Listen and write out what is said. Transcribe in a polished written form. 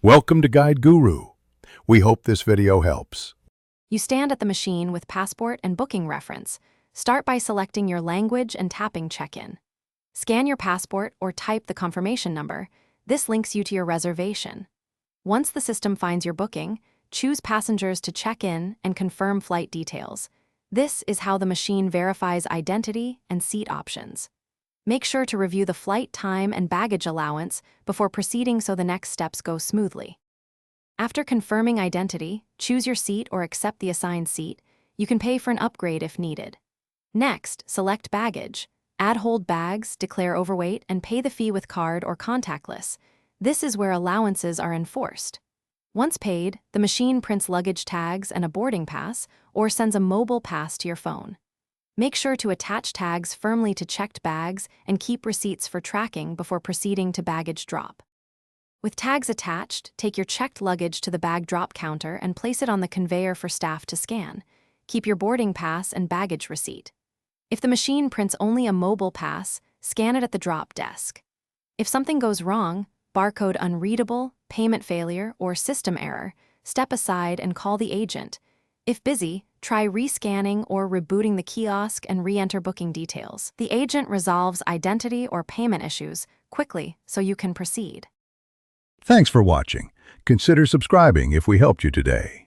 Welcome to Guide Guru. We hope this video helps. You stand at the machine with passport and booking reference. Start by selecting your language and tapping check-in. Scan your passport or type the confirmation number. This links you to your reservation. Once the system finds your booking, choose passengers to check in and confirm flight details. This is how the machine verifies identity and seat options. Make sure to review the flight time and baggage allowance before proceeding so the next steps go smoothly. After confirming identity, choose your seat or accept the assigned seat. You can pay for an upgrade if needed. Next, select baggage. Add hold bags, declare overweight, and pay the fee with card or contactless. This is where allowances are enforced. Once paid, the machine prints luggage tags and a boarding pass or sends a mobile pass to your phone. Make sure to attach tags firmly to checked bags and keep receipts for tracking before proceeding to baggage drop. With tags attached, take your checked luggage to the bag drop counter and place it on the conveyor for staff to scan. Keep your boarding pass and baggage receipt. If the machine prints only a mobile pass, scan it at the drop desk. If something goes wrong, barcode unreadable, payment failure, or system error, step aside and call the agent. If busy, try rescanning or rebooting the kiosk and re-enter booking details. The agent resolves identity or payment issues quickly so you can proceed. Thanks for watching. Consider subscribing if we helped you today.